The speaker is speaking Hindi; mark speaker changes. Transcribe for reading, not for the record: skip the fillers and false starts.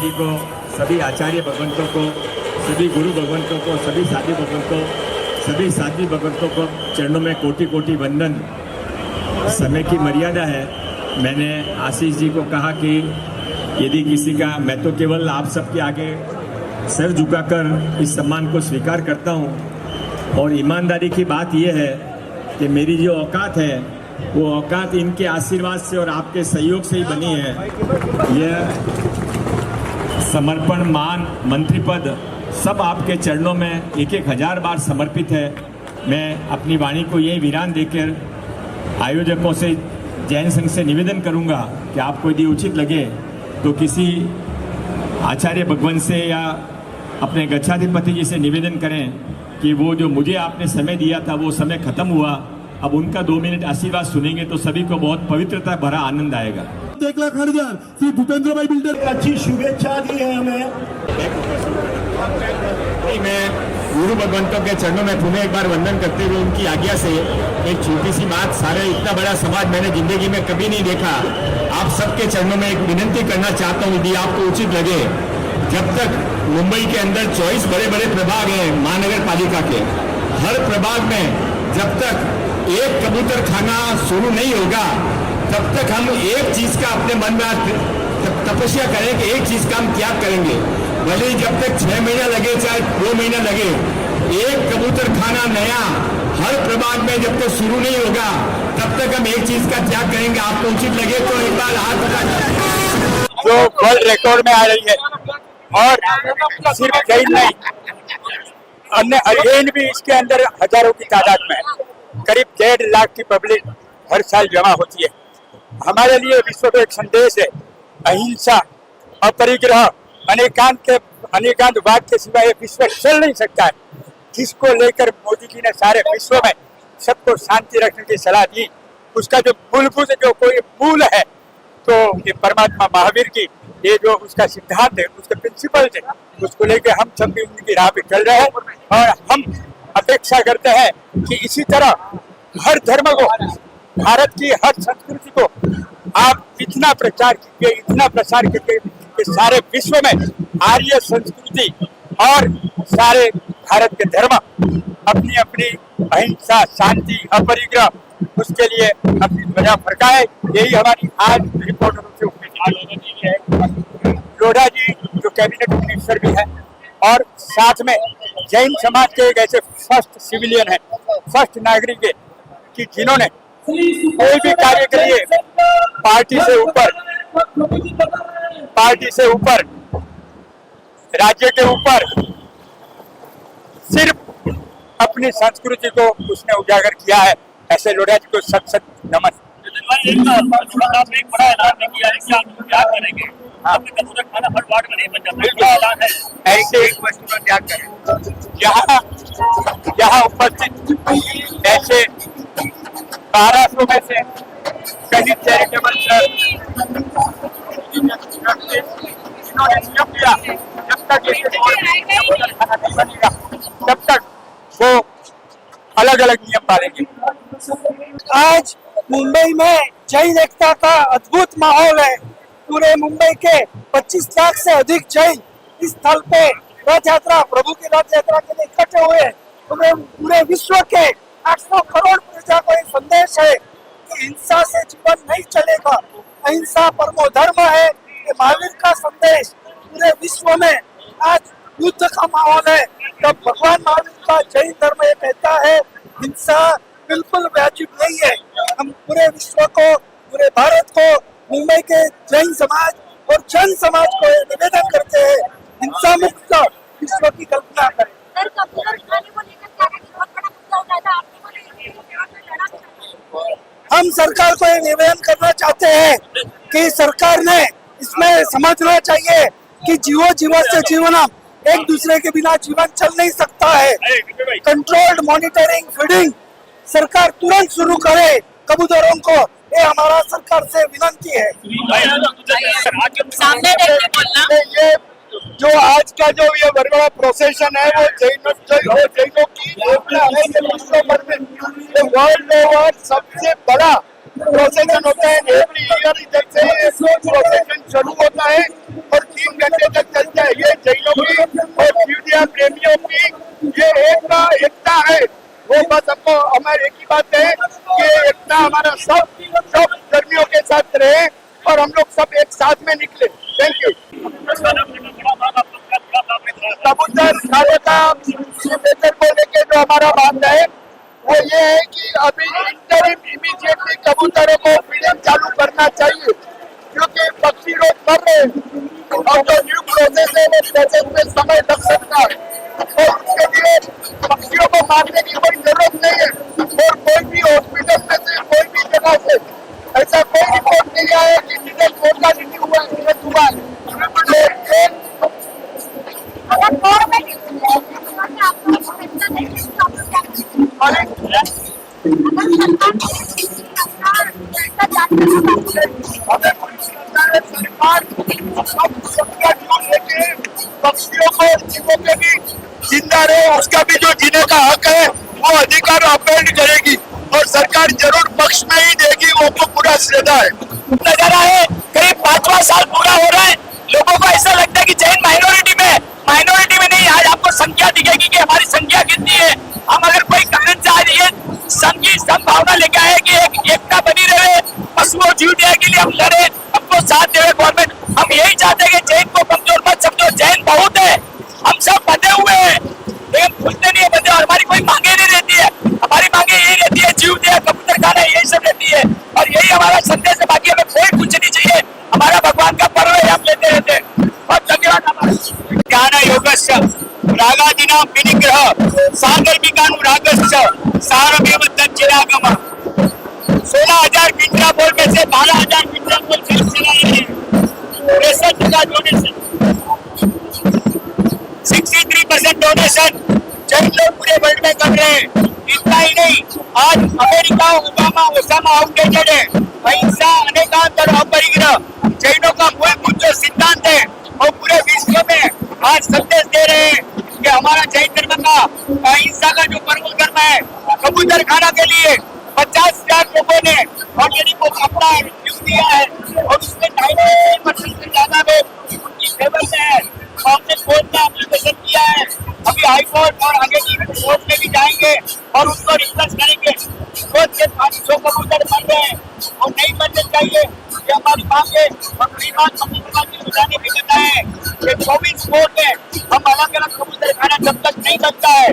Speaker 1: जी को, सभी आचार्य भगवंतों को, सभी गुरु भगवंतों को, सभी साथी भगवंतों, सभी साथी भगवंतों को चरणों में कोटि कोटि वंदन। समय की मर्यादा है। मैंने आशीष जी को कहा कि यदि किसी का, मैं तो केवल आप सबके आगे सर झुकाकर इस सम्मान को स्वीकार करता हूँ। और ईमानदारी की बात यह है कि मेरी जो औकात है वो औकात इनके आशीर्वाद से और आपके सहयोग से ही बनी है। यह समर्पण, मान, मंत्री पद सब आपके चरणों में 1,000 बार समर्पित है। मैं अपनी वाणी को यही विराम देकर आयोजकों से, जैन संघ से निवेदन करूंगा कि आपको यदि उचित लगे तो किसी आचार्य भगवान से या अपने गच्छाधिपति जी से निवेदन करें कि वो जो मुझे आपने समय दिया था वो समय खत्म हुआ, अब उनका 2 मिनट आशीर्वाद सुनेंगे तो सभी को बहुत पवित्रता भरा आनंद आएगा।
Speaker 2: 1,08,000 श्री भूपेंद्र भाई बिल्डर
Speaker 3: अच्छी शुभेच्छा दी है हमें।
Speaker 1: मैं गुरु भगवंतों के चरणों में पुनः एक बार वंदन करते हुए उनकी आज्ञा से एक छोटी सी बात, सारे इतना बड़ा समाज मैंने जिंदगी में कभी नहीं देखा। आप सबके चरणों में एक विनती करना चाहता हूँ, यदि आपको उचित लगे। जब तक मुंबई के अंदर 24 बड़े बड़े प्रभाग हैं महानगर पालिका के, हर प्रभाग में जब तक एक कबूतर खाना शुरू नहीं होगा तब तक हम एक चीज का अपने मन में तपस्या करें कि एक चीज का हम त्याग करेंगे। भले ही जब तक 6 महीना लगे चाहे 2 महीना लगे, एक कबूतर खाना नया हर प्रभाग में जब तक शुरू नहीं होगा तब तक हम एक चीज का त्याग करेंगे। आपको उचित लगे तो एक बार हाथ उठा।
Speaker 4: जो वर्ल्ड रिकॉर्ड में आ रही है और सिर्फ जैन नहीं, अन्य अध्ययन भी इसके अंदर हजारों की तादाद में है। करीब 1.5 लाख की पब्लिक हर साल जमा होती है। हमारे लिए विश्व को एक संदेश है, अहिंसा, अपरिग्रह, अनेकांत वाद के सिवा ये विश्व चल नहीं सकता है, जिसको लेकर मोदी जी ने सारे विश्व में सबको शांति रखने की सलाह दी। उसका जो मूलभूत जो कोई मूल है तो ये परमात्मा महावीर की ये जो उसका सिद्धांत है, उसके प्रिंसिपल है, उसको लेकर हम सब भी उनकी राह पे चल रहे हैं। और हम अपेक्षा करते हैं कि इसी तरह हर धर्म को, भारत की हर संस्कृति को आप इतना प्रचार कीजिए, इतना प्रसार कीजिए कि सारे विश्व में आर्य संस्कृति और सारे भारत के धर्म अपनी अपनी अहिंसा, शांति, अपरिग्रह, उसके लिए अपनी ध्वजा फरकाए। यही हमारी आज रिपोर्टरों से उम्मीद है। लोढ़ा जी जो कैबिनेट मिनिस्टर भी है और साथ में जैन समाज के एक ऐसे फर्स्ट सिविलियन है, फर्स्ट नागरिक है कि जिन्होंने कोई भी कार्य के लिए पार्टी से ऊपर, राज्य के ऊपर सिर्फ अपनी संस्कृति को उसने उजागर किया है। ऐसे लोढ़ा जी को सत सत नमन।
Speaker 5: एक बड़ा ऐलान किया है कि आप त्याग करेंगे, कबूतर खाना हर वार्ड में नहीं बन जाता।
Speaker 4: ऐसे एक वस्तु का त्याग करें। यहाँ उपस्थित ऐसे 1200 में से कई चैरिटेबल जिन्होंने नियम लिया जब तक खाना नहीं बनेगा तब तक वो अलग अलग नियम पालेंगे।
Speaker 6: आज मुंबई में जैन एकता का अद्भुत माहौल है। पूरे मुंबई के 25 लाख से अधिक जैन इस स्थल पे रथ यात्रा, प्रभु की रथ यात्रा के लिए इकट्ठे हुए हैं। पूरे विश्व के 800 करोड़ प्रजा को एक संदेश है कि हिंसा से जीवन नहीं चलेगा, अहिंसा परमो धर्म है। ये महावीर का संदेश पूरे विश्व में आज युद्ध का माहौल है। तब भगवान महावीर का जैन धर्म ये कहता है हिंसा बिल्कुल वाजिब नहीं है। हम पूरे विश्व को, पूरे भारत को, मुंबई के जैन समाज और जैन समाज को निवेदन करते हैं हिंसा मुक्त विश्व की कल्पना करें। हम सरकार को ये निवेदन करना चाहते हैं कि सरकार ने इसमें समझना चाहिए कि जीवो से जीवनम, एक दूसरे के बिना जीवन चल नहीं सकता है। कंट्रोल्ड मॉनिटरिंग, फीडिंग सरकार तुरंत शुरू करे कबूतरों को, ये हमारा सरकार से विनती है।
Speaker 5: सामने देखके बोलना।
Speaker 4: ये जो आज का जो ये बड़ा प्रोसेशन है वो जैनों की एकता है। ये विश्व भर में वर्ल्ड ओवर सबसे बड़ा प्रोसेशन होता है। एवरी ईयर जैसे प्रोसेशन शुरू होता है और 3 घंटे तक ये जैनों की और जीवदया प्रेमियों की ये एकता है। वो बस हमको हमारी एक ही बात है कि एकता हमारा सब धर्मियों के साथ रहे और हम लोग सब एक साथ में निकले। Thank you. कबूतर खाने का बेहतर को लेके जो हमारा मानना है वो ये है कि अभी इंटरिम इमीडिएटली कबूतरों को फीडिंग चालू करना चाहिए, क्योंकि पक्षी लोग मर रहे हैं और जो न्यू प्रोसेस है वो प्रोसेस में समय लग सकता है और उसके लिए पक्षियों को मारने की कोई जरूरत नहीं है। और कोई भी हॉस्पिटल में से कोई भी जगह से ऐसा कोई रिपोर्ट नहीं आया कि जिसे धोखा नहीं हुआ पक्षियों को जीवों के भी जिंदा रहे, उसका भी जो जीने का हक है वो अधिकार अपील करेगी और सरकार जरूर पक्ष में ही देगी, वो को पूरा श्रद्धा है।
Speaker 7: नजारा है करीब 5वां साल पूरा हो रहा है। लोगों को ऐसा लगता है कि जैन माइनॉरिटी में नहीं। आज आपको संख्या दिखेगी कि हमारी संख्या कितनी है। हम अगर कोई कारण से आज ये संभावना लेके आए कि एक एकता बनी रहे, पशुओं जीवदया के लिए हम लड़े, हमको साथ देवे गवर्नमेंट। हम यही चाहते हैं कि जैन को कमजोर मत समझो, जैन बहुत है, हम सब बंधे हुए हैं लेकिन खुलते नहीं है बंधे। और हमारी कोई मांगे नहीं रहती है, हमारी मांगे यही रहती है जीवदया कबूतर खाना, यही सब रहती है और यही हमारा संदेश है। बाकी हमें कोई कुछ नहीं चाहिए, हमारा भगवान का पर्व है, हम लेते रहते हैं। बहुत धन्यवाद।
Speaker 4: ज्ञान योगस्य रागादिना विनिग्रह सागर्भिकानुरागस्य सारमेव तच्चिरागम। 16,000 पिंजरा बोल में से 12,000 पिंजरा बोल फिल्म चला रहे हैं। 63 का डोनेशन, 63% डोनेशन जैन लोग पूरे वर्ल्ड में कर रहे हैं। इतना ही नहीं, आज अमेरिका ओसामा आउटडेटेड है। अहिंसा अनेकांतर अपरिग्रह जैनों का मूलभूत जो सिद्धांत है और पूरे विश्व में आज संदेश दे रहे हैं कि हमारा जैन धर्म का अहिंसा का जो परम धर्म है। कबूतर खाना के लिए 50,000 लोगों ने और यदि वो अपना रिव्यू दिया है और उसमें 99% से ज्यादा लोग उनकी फेवर में है। हमने कोर्ट में एप्लीकेशन किया है, अभी हाई कोर्ट और आगे की कोर्ट में भी जाएंगे और उनको रिसर्च करेंगे। कोर्ट के 500 कबूतर मर रहे हैं और नहीं मरने चाहिए, ये हमारी मांग है। और दूसरी बात मम्मी की बुझाने भी करना है कि 24 कोर्ट में हम अलग अलग कबूतर खाना जब तक नहीं बनता है